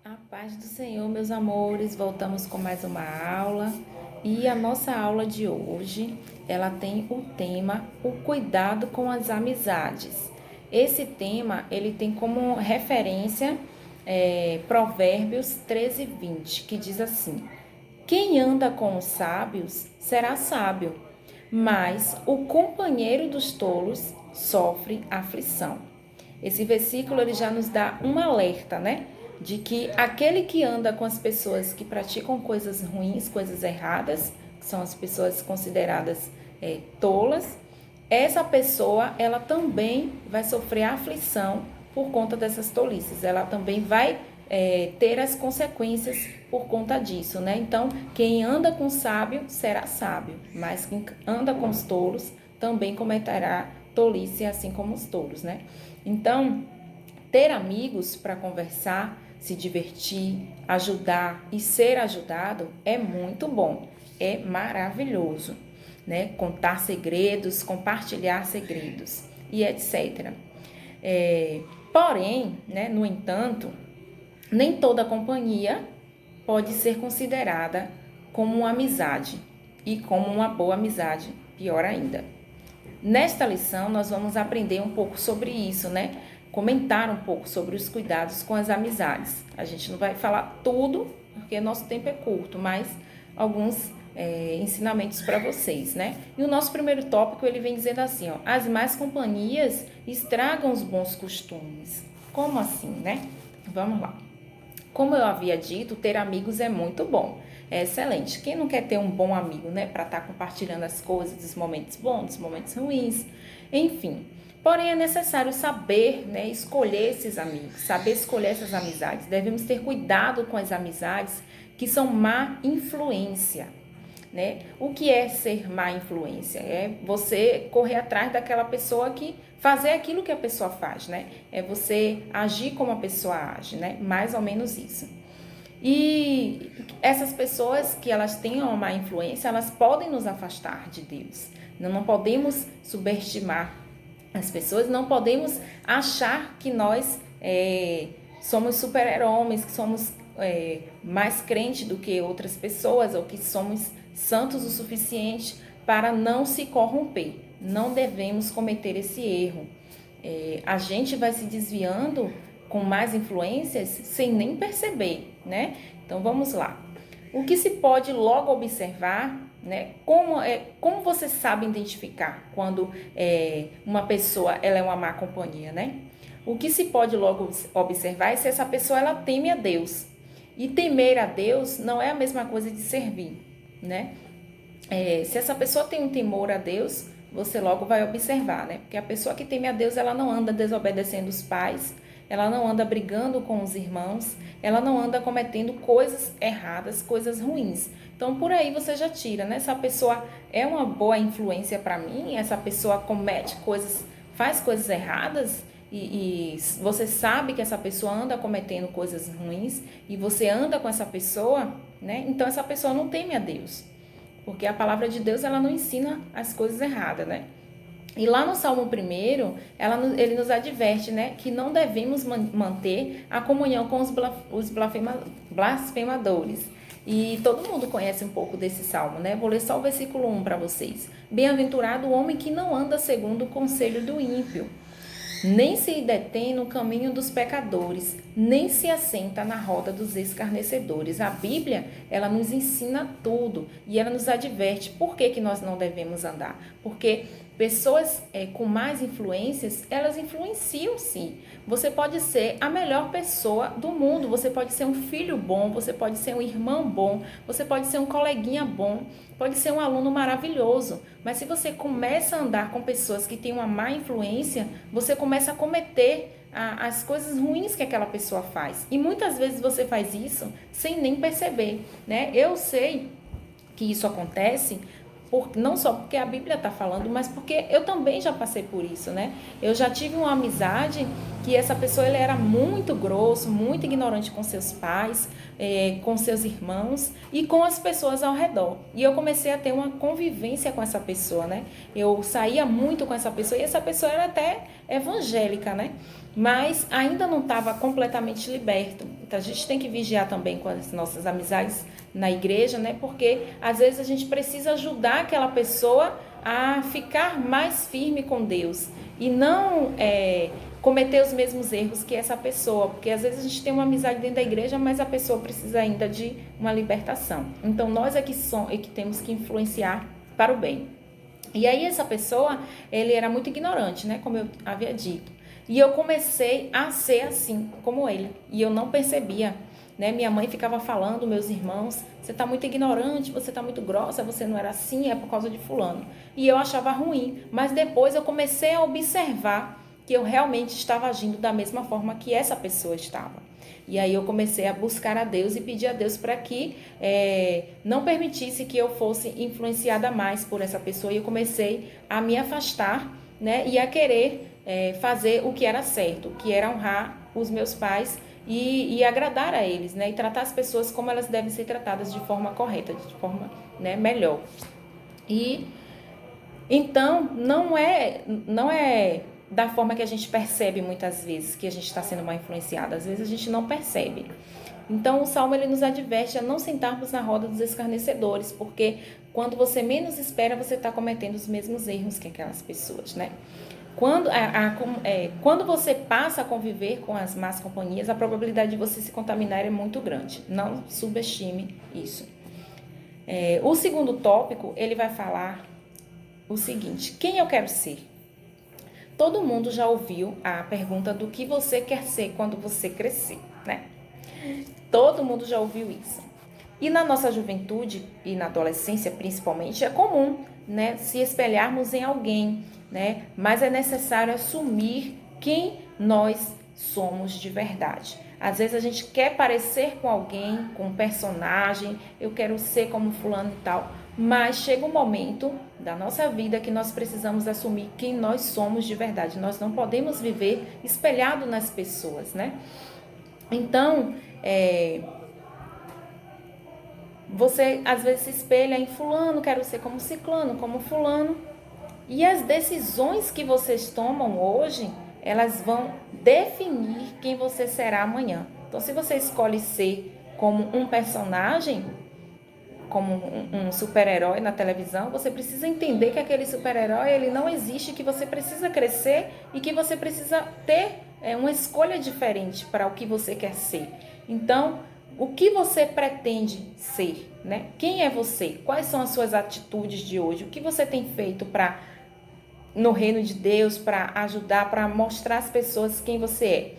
A paz do Senhor, meus amores, voltamos com mais uma aula e a nossa aula de hoje, ela tem o tema o cuidado com as amizades. Esse tema, ele tem como referência Provérbios 13:20, que diz assim: quem anda com os sábios será sábio, mas o companheiro dos tolos sofre aflição. Esse versículo ele já nos dá um alerta, né? De que aquele que anda com as pessoas que praticam coisas ruins, coisas erradas, que são as pessoas consideradas tolas, essa pessoa ela também vai sofrer aflição por conta dessas tolices. Ela também vai ter as consequências por conta disso, né? Então, quem anda com o sábio será sábio, mas quem anda com os tolos também cometerá tolice, assim como os tolos, né? Então, ter amigos para conversar, se divertir, ajudar e ser ajudado é muito bom, é maravilhoso, né? Contar segredos, compartilhar segredos e etc. Porém, né, no entanto, nem toda companhia pode ser considerada como uma amizade e como uma boa amizade, pior ainda. Nesta lição, nós vamos aprender um pouco sobre isso, né? Comentar um pouco sobre os cuidados com as amizades. A gente não vai falar tudo, porque nosso tempo é curto, mas alguns ensinamentos para vocês, né? E o nosso primeiro tópico, ele vem dizendo assim, ó, as más companhias estragam os bons costumes. Como assim, né? Vamos lá. Como eu havia dito, ter amigos é muito bom, é excelente. Quem não quer ter um bom amigo, né, para estar compartilhando as coisas, dos momentos bons, dos momentos ruins, enfim. Porém, é necessário saber, né, escolher esses amigos, saber escolher essas amizades. Devemos ter cuidado com as amizades que são má influência, né? O que é ser má influência? É você correr atrás daquela pessoa que fazer aquilo que a pessoa faz, né? É você agir como a pessoa age, né? Mais ou menos isso. E essas pessoas que elas têm uma má influência, elas podem nos afastar de Deus. Não podemos subestimar as pessoas, não podemos achar que nós somos super-heróis, que somos mais crentes do que outras pessoas ou que somos santos o suficiente para não se corromper. Não devemos cometer esse erro. A gente vai se desviando com mais influências sem nem perceber, né? Então vamos lá. O que se pode logo observar, né? Como você sabe identificar quando uma pessoa ela é uma má companhia, né? O que se pode logo observar é se essa pessoa ela teme a Deus. E temer a Deus não é a mesma coisa de servir, né? Se essa pessoa tem um temor a Deus, você logo vai observar, né? Porque a pessoa que teme a Deus, ela não anda desobedecendo os pais, ela não anda brigando com os irmãos, ela não anda cometendo coisas erradas, coisas ruins. Então, por aí você já tira, né? Essa pessoa é uma boa influência para mim, essa pessoa comete coisas, faz coisas erradas, e você sabe que essa pessoa anda cometendo coisas ruins e você anda com essa pessoa, né? Então essa pessoa não teme a Deus, porque a palavra de Deus ela não ensina as coisas erradas, né? E lá no Salmo 1, ele nos adverte, né, que não devemos manter a comunhão com os blasfemadores. E todo mundo conhece um pouco desse salmo, né? Vou ler só o versículo 1 para vocês. Bem-aventurado o homem que não anda segundo o conselho do ímpio, nem se detém no caminho dos pecadores, nem se assenta na roda dos escarnecedores. A Bíblia, ela nos ensina tudo e ela nos adverte por que nós não devemos andar. Porque pessoas com mais influências, elas influenciam sim. Você pode ser a melhor pessoa do mundo, você pode ser um filho bom, você pode ser um irmão bom, você pode ser um coleguinha bom, pode ser um aluno maravilhoso, mas se você começa a andar com pessoas que têm uma má influência, você começa a cometer as coisas ruins que aquela pessoa faz. E muitas vezes você faz isso sem nem perceber, né? Eu sei que isso acontece não só porque a Bíblia está falando, mas porque eu também já passei por isso, né? Eu já tive uma amizade que essa pessoa ele era muito grosso, muito ignorante com seus pais, com seus irmãos e com as pessoas ao redor. E eu comecei a ter uma convivência com essa pessoa, né? Eu saía muito com essa pessoa e essa pessoa era até evangélica, né? Mas ainda não estava completamente Então, a gente tem que vigiar também com as nossas amizades na igreja, né? Porque às vezes a gente precisa ajudar aquela pessoa a ficar mais firme com Deus e não cometer os mesmos erros que essa pessoa, porque às vezes a gente tem uma amizade dentro da igreja, mas a pessoa precisa ainda de uma libertação. Então nós é que temos que influenciar para o bem. E aí essa pessoa, ele era muito ignorante, né, como eu havia dito. E eu comecei a ser assim como ele, e eu não percebia. Né? Minha mãe ficava falando, meus irmãos, você está muito ignorante, você está muito grossa, você não era assim, é por causa de fulano. E eu achava ruim, mas depois eu comecei a observar que eu realmente estava agindo da mesma forma que essa pessoa estava. E aí eu comecei a buscar a Deus e pedir a Deus para que não permitisse que eu fosse influenciada mais por essa pessoa. E eu comecei a me afastar, né? E a querer fazer o que era certo, que era honrar os meus pais e agradar a eles, né? E tratar as pessoas como elas devem ser tratadas, de forma correta, de forma, né, melhor. E então não é da forma que a gente percebe muitas vezes que a gente está sendo mal influenciado. Às vezes a gente não percebe. Então o Salmo ele nos adverte a não sentarmos na roda dos escarnecedores, porque quando você menos espera, você está cometendo os mesmos erros que aquelas pessoas, né? Quando você passa a conviver com as más companhias, a probabilidade de você se contaminar é muito grande. Não subestime isso. O segundo tópico, ele vai falar o seguinte: quem eu quero ser? Todo mundo já ouviu a pergunta do que você quer ser quando você crescer, né? Todo mundo já ouviu isso. E na nossa juventude e na adolescência, principalmente, é comum, né, se espelharmos em alguém, né? Mas é necessário assumir quem nós somos de verdade. Às vezes a gente quer parecer com alguém, com um personagem, eu quero ser como fulano e tal, mas chega um momento da nossa vida que nós precisamos assumir quem nós somos de verdade. Nós não podemos viver espelhado nas pessoas, né? Então, você às vezes se espelha em fulano, quero ser como ciclano, como fulano. E as decisões que vocês tomam hoje, elas vão definir quem você será amanhã. Então, se você escolhe ser como um personagem, como um super-herói na televisão, você precisa entender que aquele super-herói ele não existe, que você precisa crescer e que você precisa ter uma escolha diferente para o que você quer ser. Então, o que você pretende ser, né? Quem é você? Quais são as suas atitudes de hoje? O que você tem feito no reino de Deus, para ajudar, para mostrar às pessoas quem você é?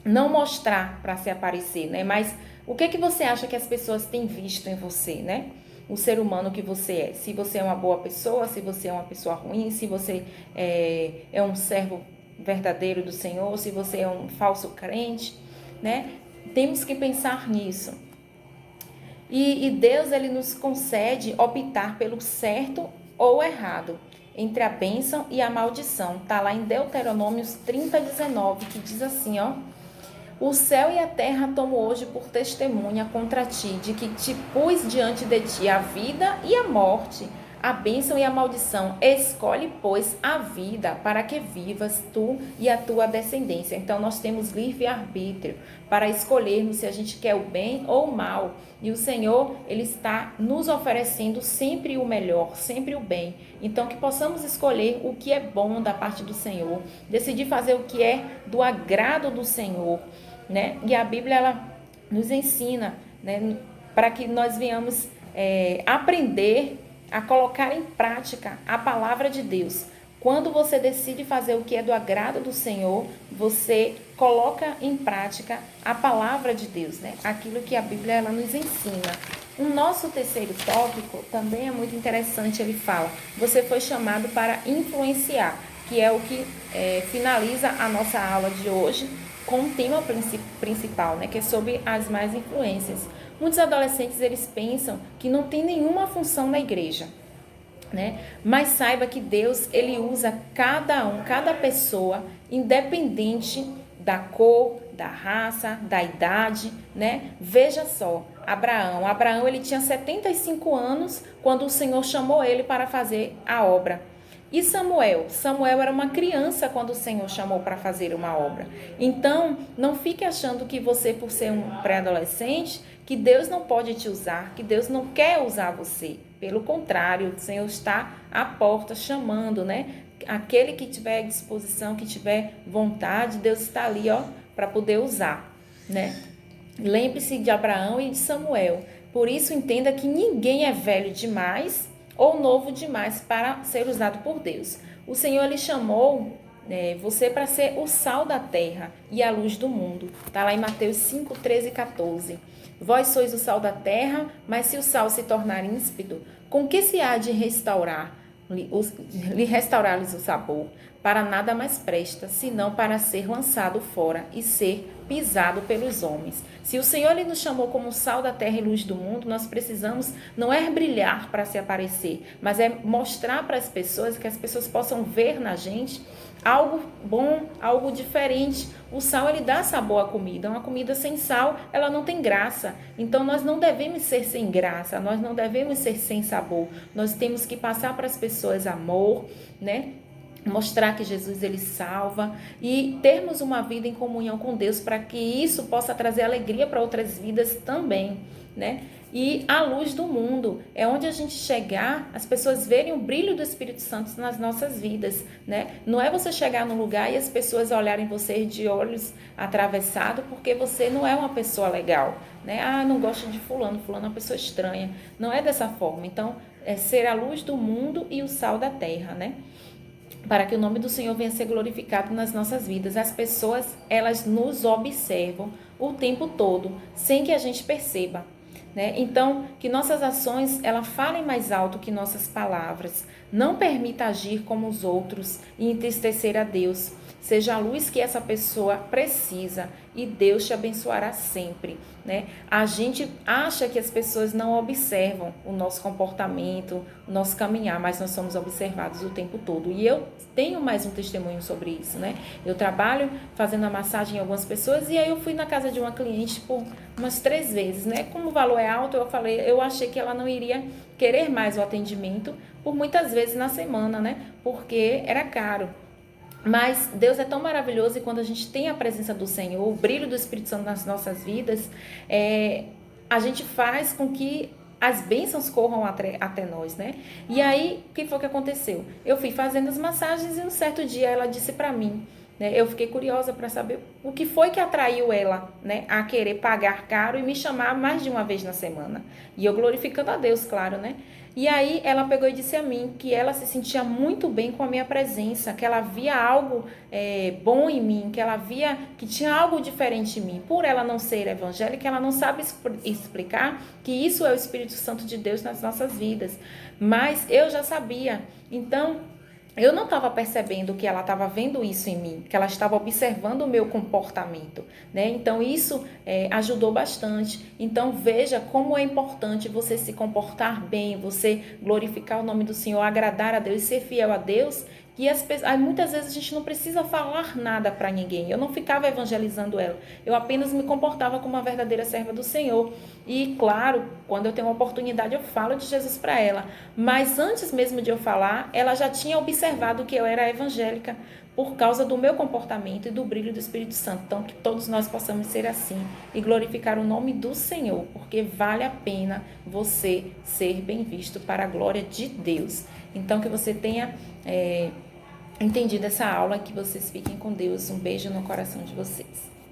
Não mostrar para se aparecer, né? Mas o que você acha que as pessoas têm visto em você, né? O ser humano que você é. Se você é uma boa pessoa, se você é uma pessoa ruim, se você é um servo verdadeiro do Senhor, se você é um falso crente, né? Temos que pensar nisso. E Deus, ele nos concede optar pelo certo ou errado, entre a bênção e a maldição. Tá lá em Deuteronômios 30:19, que diz assim, ó: o céu e a terra tomo hoje por testemunha contra ti, de que te pus diante de ti a vida e a morte, a bênção e a maldição. Escolhe, pois, a vida, para que vivas tu e a tua descendência. Então, nós temos livre-arbítrio para escolhermos se a gente quer o bem ou o mal. E o Senhor, ele está nos oferecendo sempre o melhor, sempre o bem. Então, que possamos escolher o que é bom da parte do Senhor, decidir fazer o que é do agrado do Senhor, né? E a Bíblia, ela nos ensina, né, para que nós venhamos aprender a colocar em prática a palavra de Deus. Quando você decide fazer o que é do agrado do Senhor, você coloca em prática a palavra de Deus, né? Aquilo que a Bíblia ela nos ensina. O nosso terceiro tópico também é muito interessante, ele fala: você foi chamado para influenciar, que é o que finaliza a nossa aula de hoje com o tema principal, né? Que é sobre as más influências. Muitos adolescentes, eles pensam que não tem nenhuma função na igreja, né? Mas saiba que Deus, ele usa cada pessoa, independente da cor, da raça, da idade, né? Veja só, Abraão, ele tinha 75 anos quando o Senhor chamou ele para fazer a obra. E Samuel? Samuel era uma criança quando o Senhor chamou para fazer uma obra. Então, não fique achando que você, por ser um pré-adolescente, que Deus não pode te usar, que Deus não quer usar você. Pelo contrário, o Senhor está à porta chamando, né? Aquele que tiver disposição, que tiver vontade, Deus está ali, ó, para poder usar, né? Lembre-se de Abraão e de Samuel. Por isso, entenda que ninguém é velho demais ou novo demais para ser usado por Deus. O Senhor lhe chamou você para ser o sal da terra e a luz do mundo. Está lá em Mateus 5, 13 e 14. Vós sois o sal da terra, mas se o sal se tornar ímpido, com que se há de restaurar-lhes o sabor? Para nada mais presta, senão para ser lançado fora e ser pisado pelos homens. Se o Senhor ele nos chamou como sal da terra e luz do mundo, nós precisamos não é brilhar para se aparecer, mas é mostrar para as pessoas, que as pessoas possam ver na gente algo bom, algo diferente. O sal ele dá sabor à comida. Uma comida sem sal, ela não tem graça. Então nós não devemos ser sem graça, nós não devemos ser sem sabor. Nós temos que passar para as pessoas amor, né? Mostrar que Jesus ele salva e termos uma vida em comunhão com Deus para que isso possa trazer alegria para outras vidas também, né? E a luz do mundo é onde a gente chegar, as pessoas verem o brilho do Espírito Santo nas nossas vidas, né? Não é você chegar num lugar e as pessoas olharem você de olhos atravessados porque você não é uma pessoa legal, né? Ah, não gosto de fulano é uma pessoa estranha. Não é dessa forma. Então, é ser a luz do mundo e o sal da terra, né? Para que o nome do Senhor venha a ser glorificado nas nossas vidas. As pessoas, elas nos observam o tempo todo, sem que a gente perceba, né? Então, que nossas ações, elas falem mais alto que nossas palavras. Não permita agir como os outros e entristecer a Deus. Seja a luz que essa pessoa precisa e Deus te abençoará sempre, né? A gente acha que as pessoas não observam o nosso comportamento, o nosso caminhar, mas nós somos observados o tempo todo. E eu tenho mais um testemunho sobre isso, né? Eu trabalho fazendo a massagem em algumas pessoas e aí eu fui na casa de uma cliente por umas 3 vezes, né? Como o valor é alto, eu achei que ela não iria querer mais o atendimento por muitas vezes na semana, né? Porque era caro. Mas Deus é tão maravilhoso e quando a gente tem a presença do Senhor, o brilho do Espírito Santo nas nossas vidas, a gente faz com que as bênçãos corram até nós, né? E aí, o que foi que aconteceu? Eu fui fazendo as massagens e um certo dia ela disse para mim, né? Eu fiquei curiosa para saber o que foi que atraiu ela, né, a querer pagar caro e me chamar mais de uma vez na semana. E eu glorificando a Deus, claro, né? E aí ela pegou e disse a mim que ela se sentia muito bem com a minha presença, que ela via algo bom em mim, que ela via que tinha algo diferente em mim. Por ela não ser evangélica, ela não sabe explicar que isso é o Espírito Santo de Deus nas nossas vidas. Mas eu já sabia. Então, eu não estava percebendo que ela estava vendo isso em mim, que ela estava observando o meu comportamento, né? Então, isso ajudou bastante. Então, veja como é importante você se comportar bem, você glorificar o nome do Senhor, agradar a Deus, ser fiel a Deus. Que muitas vezes a gente não precisa falar nada para ninguém. Eu não ficava evangelizando ela. Eu apenas me comportava como uma verdadeira serva do Senhor. E, claro, quando eu tenho uma oportunidade, eu falo de Jesus para ela. Mas antes mesmo de eu falar, ela já tinha observado que eu era evangélica por causa do meu comportamento e do brilho do Espírito Santo. Então, que todos nós possamos ser assim e glorificar o nome do Senhor, porque vale a pena você ser bem visto para a glória de Deus. Então, que você tenha entendido essa aula, que vocês fiquem com Deus. Um beijo no coração de vocês.